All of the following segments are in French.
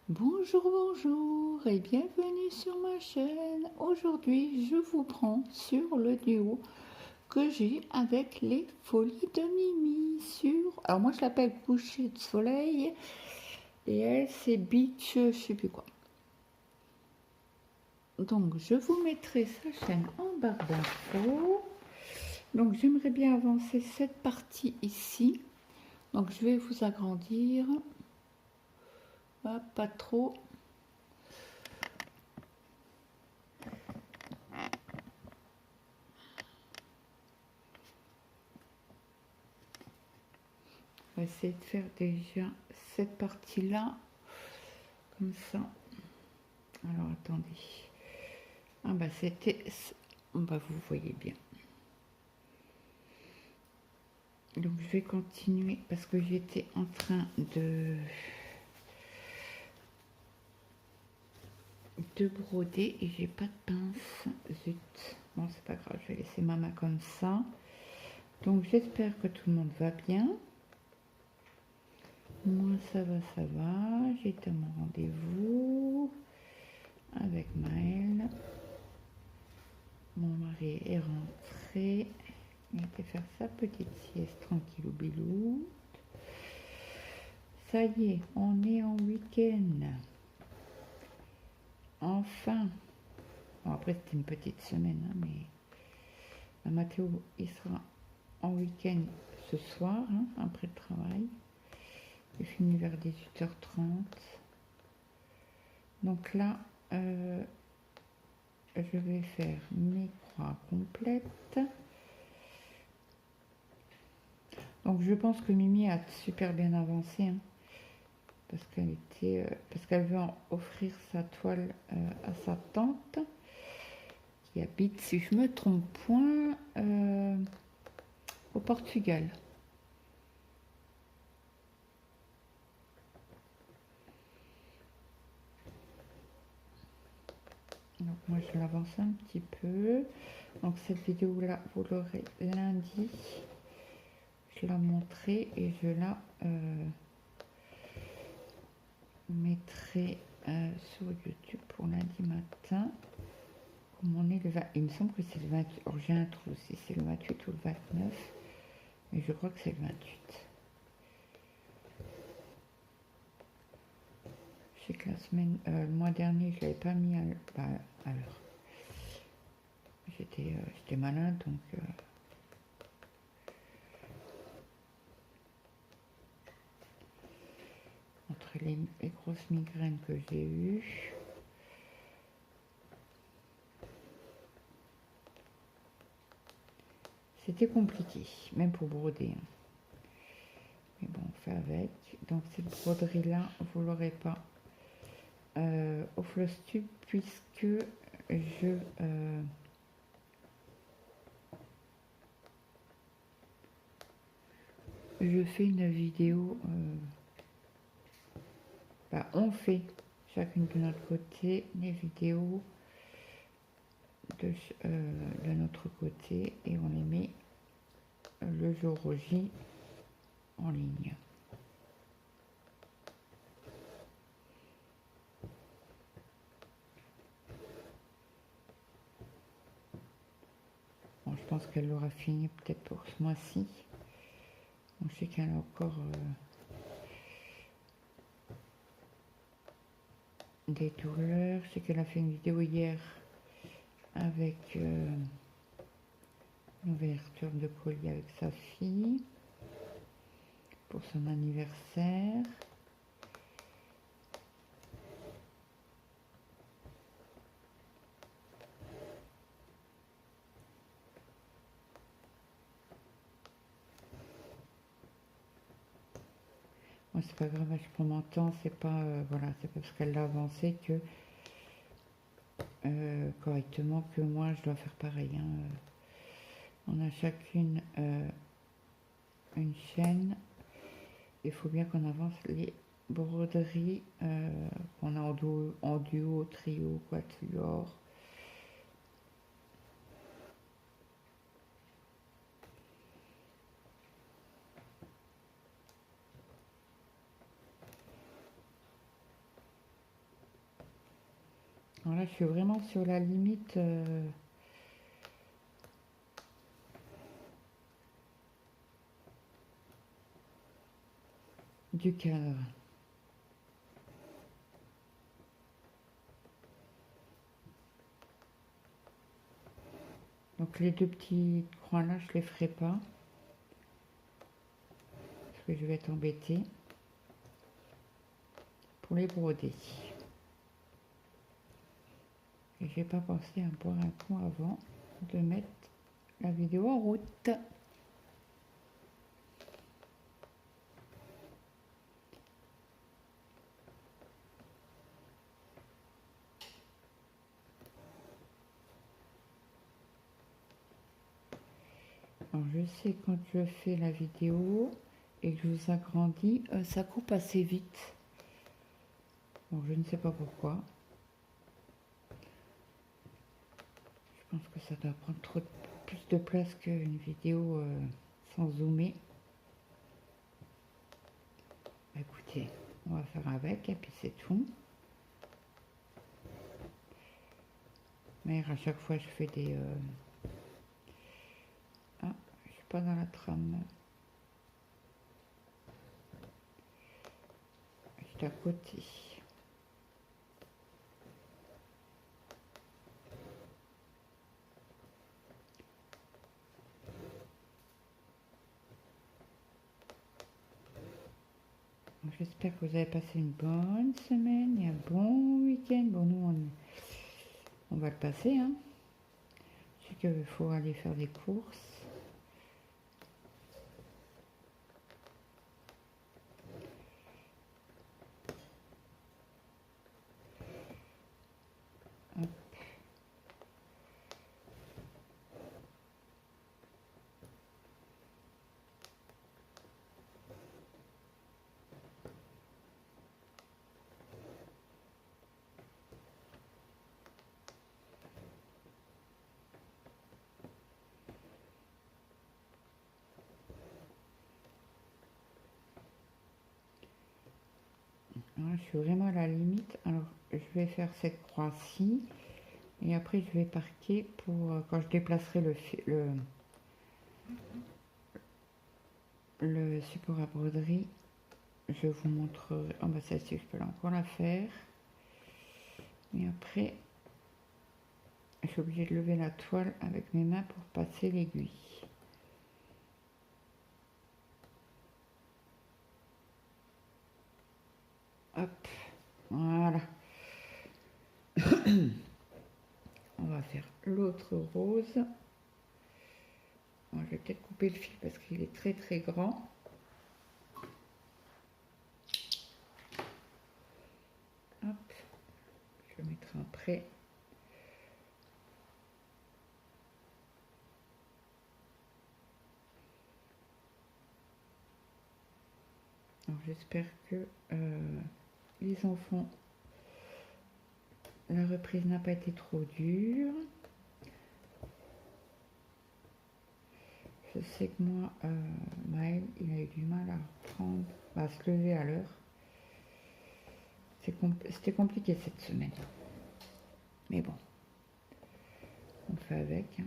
Bonjour, bonjour et bienvenue sur ma chaîne. Aujourd'hui, je vous prends sur le duo que j'ai avec les Folies de Mimi Alors moi, je l'appelle Coucher de Soleil et elle, c'est Beach, je sais plus quoi. Donc, je vous mettrai sa chaîne en barre d'infos. Donc, j'aimerais bien avancer cette partie ici. Donc, je vais vous agrandir. Pas trop. On va essayer de faire déjà cette partie-là, comme ça. Alors, attendez. Ah bah c'était... Bah vous voyez bien. Donc, je vais continuer parce que j'étais en train de broder et j'ai pas de pince. Zut. Bon, c'est pas grave, je vais laisser ma main comme ça. Donc, j'espère que tout le monde va bien. Moi, ça va, ça va. J'étais à mon rendez-vous avec Maëlle. Mon mari est rentré. Il était faire sa petite sieste tranquille au bilou. Ça y est, on est en week-end. Enfin. Bon, après, c'était une petite semaine, hein, mais Mathéo, il sera en week-end ce soir, hein, après le travail. Il finit vers 18h30. Donc là, je vais faire mes croix complètes. Donc je pense que Mimi a super bien avancé, hein, parce qu'elle veut offrir sa toile à sa tante qui habite, si je me trompe point, au Portugal. Donc moi je l'avance un petit peu. Donc cette vidéo là vous l'aurez lundi. Je la montrerai et je la mettrai sur YouTube pour lundi matin. Comme on est le 20, il me semble que c'est le 28. Alors j'ai un trou si c'est le 28 ou le 29. Mais je crois que c'est le 28. Je sais que la semaine, le mois dernier, je l'avais pas mis à l'heure. J'étais malade, donc entre les grosses migraines que j'ai eues, c'était compliqué, même pour broder. Hein. Mais bon, on fait avec. Donc cette broderie-là, vous l'aurez pas au Flosstube puisque je fais une vidéo. On fait chacune de notre côté les vidéos de notre côté et on les met le jour J en ligne. Bon, je pense qu'elle l'aura fini peut-être pour ce mois-ci. Donc, je sais qu'elle a encore des douleurs. Je sais qu'elle a fait une vidéo hier avec une ouverture de collier avec sa fille pour son anniversaire. Moi, c'est pas grave, je prends mon temps, c'est pas voilà, c'est pas parce qu'elle l'a avancé que correctement que moi je dois faire pareil. Hein. On a chacune une chaîne. Il faut bien qu'on avance les broderies qu'on a en duo, trio, quatuor. Alors là, je suis vraiment sur la limite du cadre. Donc les deux petits coins là, je les ferai pas. Parce que je vais être embêtée pour les broder. Et j'ai pas pensé à boire un coup avant de mettre la vidéo en route. Alors je sais quand je fais la vidéo et que je vous agrandis, ça coupe assez vite. Bon, je ne sais pas pourquoi. Je pense que ça doit prendre plus de place qu'une vidéo sans zoomer. Écoutez, on va faire avec et puis c'est tout. Mais à chaque fois je fais des... Ah, je suis pas dans la trame. Juste à côté. J'espère que vous avez passé une bonne semaine et un bon week-end. Bon, nous, on va le passer. Hein. Je sais qu'il faut aller faire des courses. Hop. Alors, je suis vraiment à la limite. Alors, je vais faire cette croix-ci. Et après, je vais parquer pour quand je déplacerai le support à broderie. Je vous montrerai. Oh, bah, celle-ci, je peux encore la faire. Et après, je suis obligée de lever la toile avec mes mains pour passer l'aiguille. Hop, voilà. On va faire l'autre rose. Bon, je vais peut-être couper le fil parce qu'il est très très grand. Hop, je le mettrai après. Alors j'espère que les enfants, la reprise n'a pas été trop dure. Je sais que moi, Maël, il a eu du mal à reprendre, à se lever à l'heure. C'était compliqué cette semaine. Mais bon, on fait avec. Hein.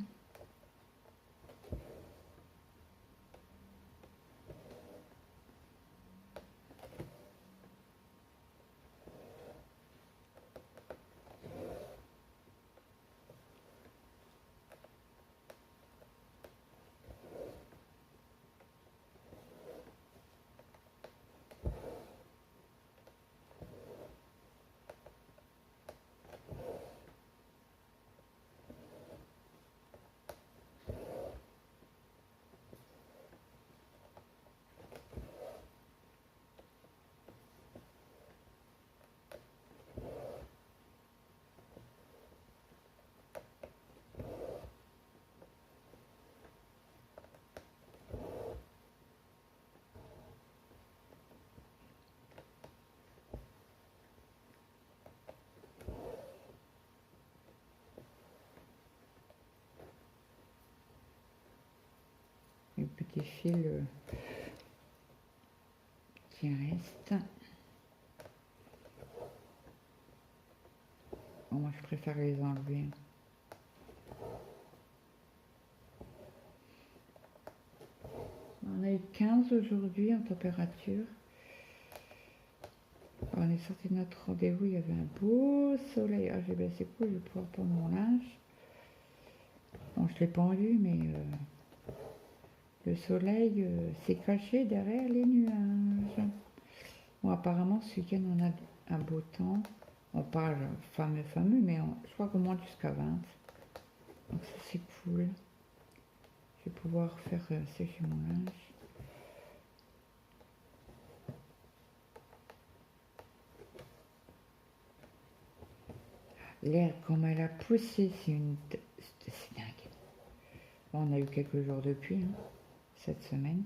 Le petit fil qui reste. Bon, moi, je préfère les enlever. On a eu 15 aujourd'hui en température. On est sorti de notre rendez-vous, il y avait un beau soleil. Ah, j'ai bien c'est cool, je vais pouvoir prendre mon linge. Bon, je ne l'ai pas enlevé, mais le soleil s'est caché derrière les nuages. Bon, apparemment, ce week-end, on a un beau temps. On parle fameux, mais je crois qu'on monte jusqu'à 20. Donc ça, c'est cool. Je vais pouvoir faire sécher mon linge. L'herbe, comme elle a poussé, c'est dingue. Bon, on a eu quelques jours de pluie cette semaine.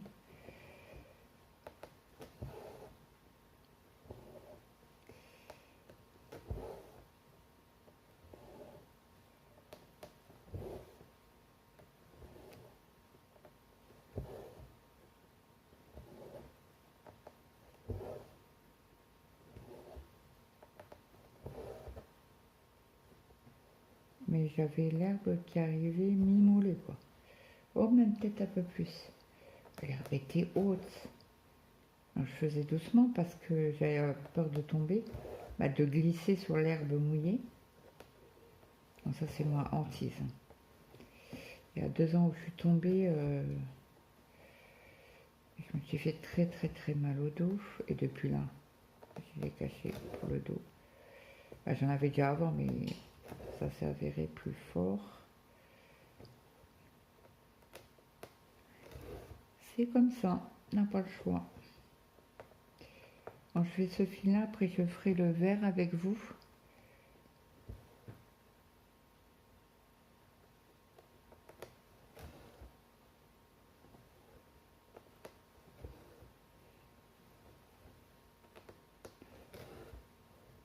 Mais j'avais l'herbe qui arrivait mi-moulée, quoi. Oh, même peut-être un peu plus. L'herbe était haute. Alors, je faisais doucement parce que j'avais peur de tomber, de glisser sur l'herbe mouillée. Donc ça, c'est moi hantise. Il y a 2 ans où je suis tombée, je me suis fait très très très mal au dos. Et depuis là, je l'ai caché pour le dos. J'en avais déjà avant, mais ça s'est avéré plus fort. C'est comme ça, on n'a pas le choix. Bon, je fais ce fil-là, après je ferai le vert avec vous.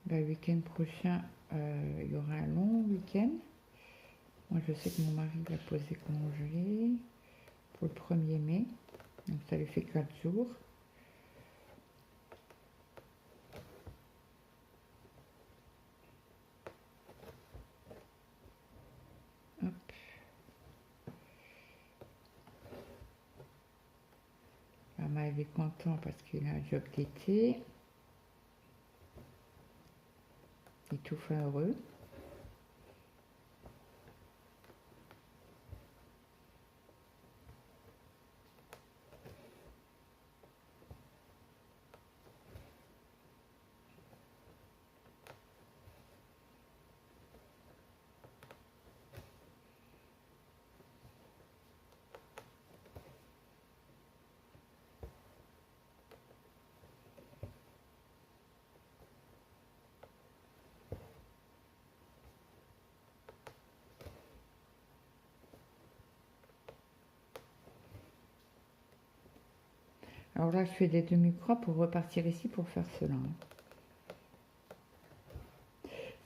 Le week-end prochain, il y aura un long week-end. Moi, je sais que mon mari l'a posé congé pour le 1er mai. Donc, ça lui fait 4 jours. Hop. Maman, elle est content parce qu'il a un job d'été. Il est tout fin heureux. Alors là, je fais des demi-croix pour repartir ici pour faire cela.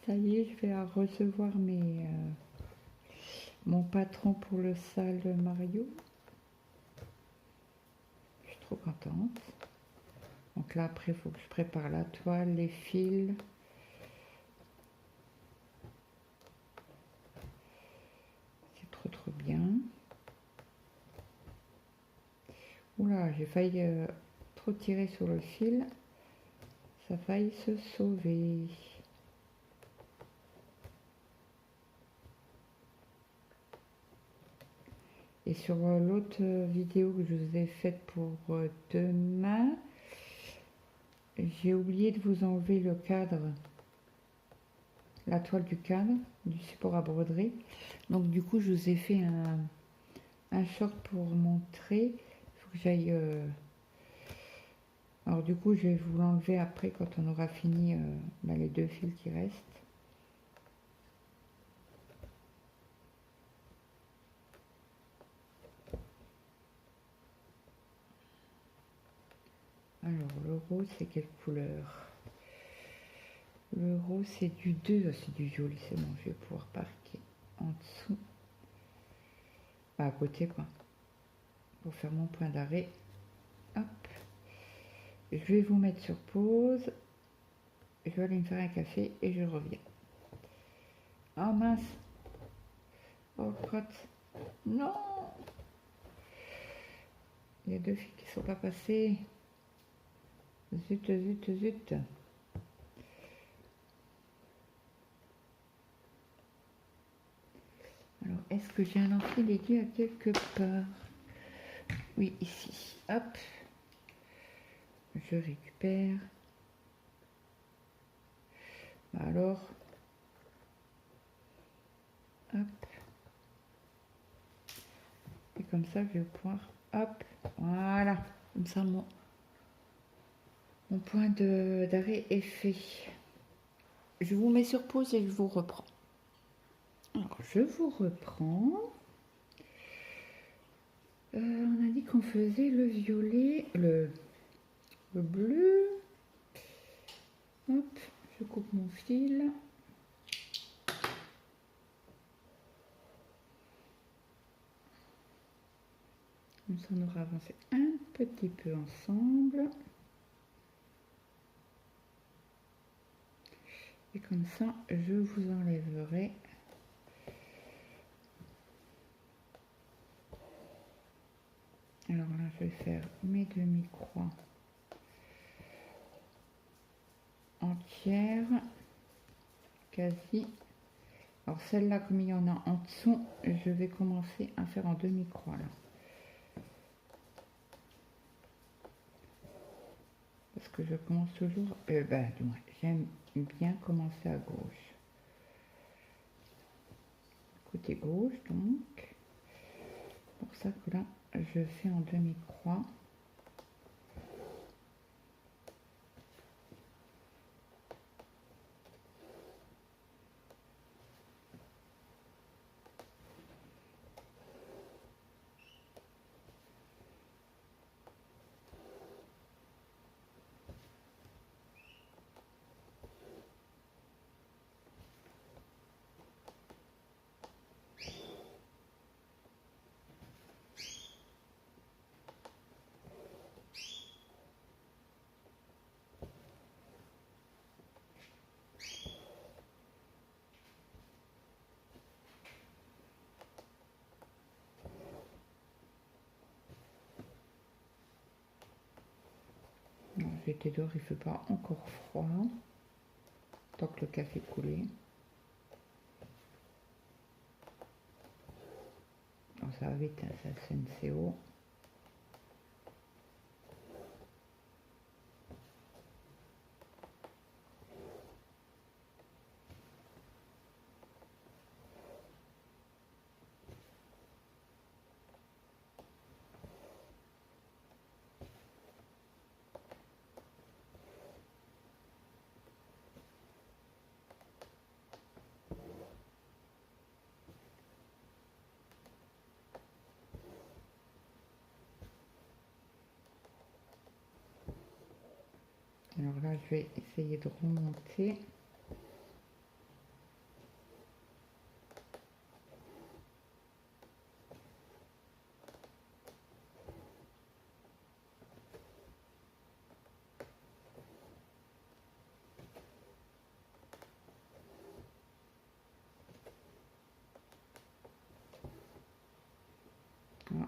Ça y est, je vais recevoir mon patron pour le salle Mario. Je suis trop contente. Donc là, après, il faut que je prépare la toile, les fils. C'est trop trop bien. Oula, j'ai failli trop tirer sur le fil. Ça a failli se sauver. Et sur l'autre vidéo que je vous ai faite pour demain, j'ai oublié de vous enlever le cadre, la toile du cadre, du support à broderie. Donc du coup, je vous ai fait un short pour montrer. Il faut que j'aille... Alors du coup, je vais vous l'enlever après quand on aura fini les 2 fils qui restent. Alors, le rose, c'est quelle couleur? Le rose, c'est du 2, c'est du joli, c'est bon, je vais pouvoir parquer en dessous. À côté, quoi. Pour faire mon point d'arrêt. Hop. Je vais vous mettre sur pause. Je vais aller me faire un café et je reviens. Oh mince. Oh crotte. Non. Il y a 2 filles qui ne sont pas passées. Zut, zut, zut. Alors, est-ce que j'ai un enfant dédié à quelque part? Oui, ici. Hop. Je récupère. Alors. Hop. Et comme ça, je vais pouvoir... Hop. Voilà. Comme ça, mon point d'arrêt est fait. Je vous mets sur pause et je vous reprends. Alors, je vous reprends. On a dit qu'on faisait le violet, le bleu. Hop, je coupe mon fil. Comme ça, on aura avancé un petit peu ensemble. Et comme ça, je vous enlèverai. Alors là, je vais faire mes demi-croix entières, quasi. Alors celle-là, comme il y en a en dessous, je vais commencer à faire en demi-croix là. Parce que je commence toujours, du moins, j'aime bien commencer à gauche. Côté gauche donc. Pour ça que là, je fais en demi-croix. Le thé d'or, il ne fait pas encore froid. Tant que le café coulé. Alors ça va vite, hein, ça Senseo. Alors là, je vais essayer de remonter. Voilà.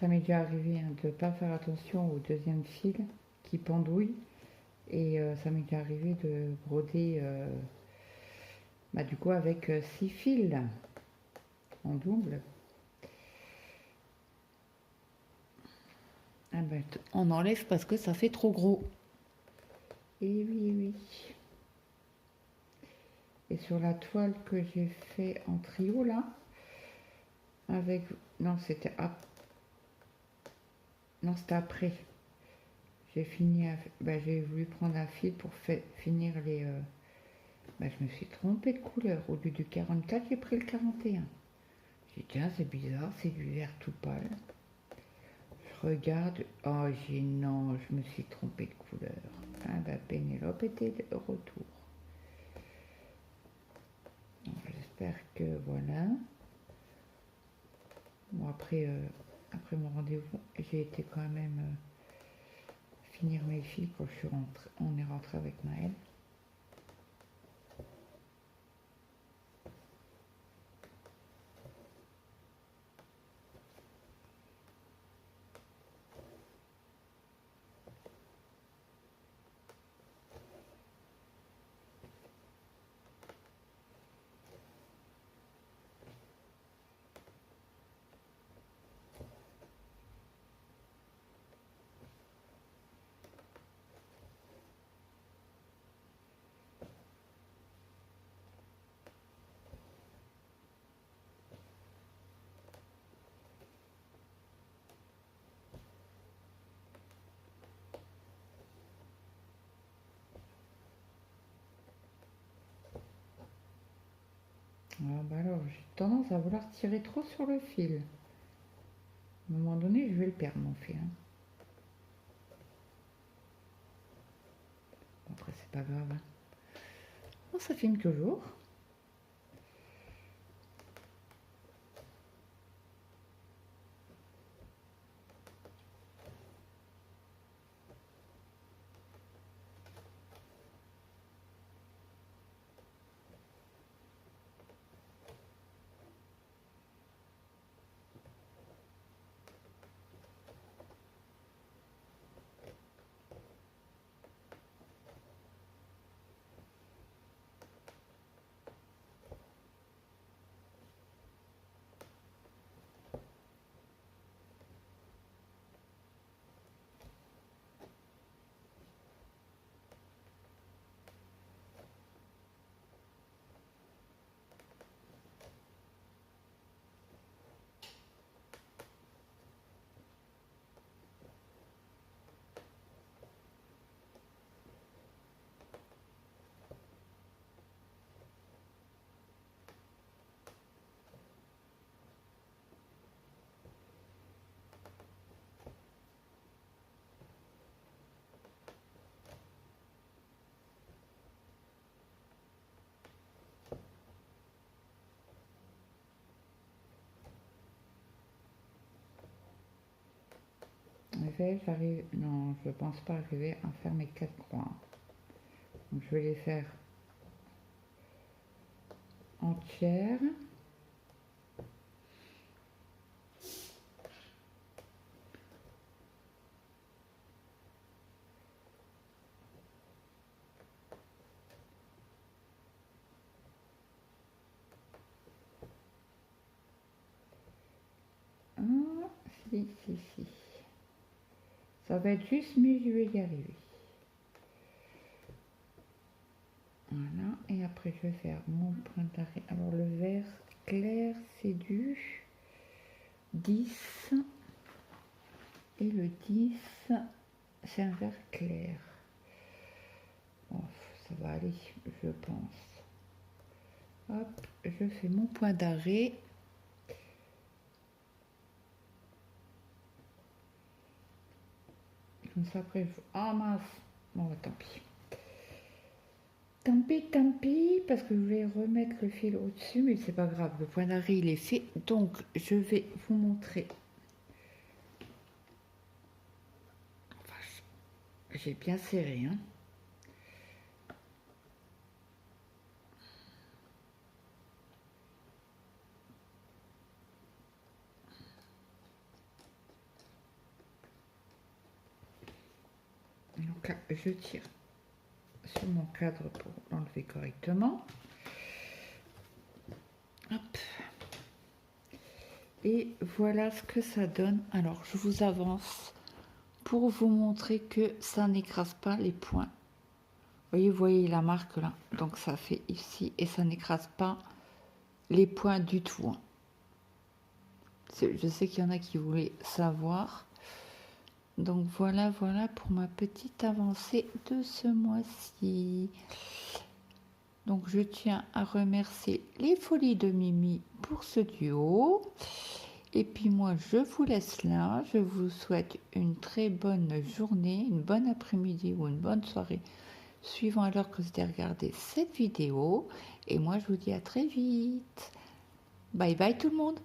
Ça m'est déjà arrivé hein, de ne pas faire attention au deuxième fil qui pendouille. Et ça m'est déjà arrivé de broder du coup avec 6 fils en double. Ah ben, on enlève parce que ça fait trop gros. Et oui, oui. Et sur la toile que j'ai fait en trio là, avec... Non, c'était non, c'était après. J'ai fini, j'ai voulu prendre un fil pour finir les... je me suis trompée de couleur. Au lieu du 44, j'ai pris le 41. J'ai dit, tiens, c'est bizarre, c'est du vert tout pâle. Je regarde, oh, non, je me suis trompée de couleur. Ah Pénélope était de retour. J'espère que voilà. Bon, après mon rendez-vous, j'ai été quand même finir mes fils quand on est rentré avec Maëlle. Ah bah alors, j'ai tendance à vouloir tirer trop sur le fil. À un moment donné, je vais le perdre, mon fil. Hein. Bon, après, c'est pas grave. Hein. Bon, ça filme toujours. J'arrive, non, je pense pas arriver à faire mes 4 croix. Donc je vais les faire entières. Ah, si. Ça va être juste, mais je vais y arriver. Voilà, et après je vais faire mon point d'arrêt. Alors le vert clair, c'est du 10. Et le 10, c'est un vert clair. Bon, ça va aller, je pense. Hop, je fais mon point d'arrêt. Comme ça, après, ah mince. Bon, tant pis. Tant pis, parce que je vais remettre le fil au-dessus, mais c'est pas grave, le point d'arrêt, il est fait. Donc, je vais vous montrer. Enfin, j'ai bien serré, hein. Donc là, je tire sur mon cadre pour l'enlever correctement. Hop. Et voilà ce que ça donne. Alors, je vous avance pour vous montrer que ça n'écrase pas les points. Vous voyez la marque là. Donc, ça fait ici et ça n'écrase pas les points du tout. Je sais qu'il y en a qui voulaient savoir. Donc, voilà pour ma petite avancée de ce mois-ci. Donc, je tiens à remercier les Folies de Mimi pour ce duo. Et puis moi, je vous laisse là. Je vous souhaite une très bonne journée, une bonne après-midi ou une bonne soirée, suivant à l'heure que vous avez regardé cette vidéo. Et moi, je vous dis à très vite. Bye bye tout le monde.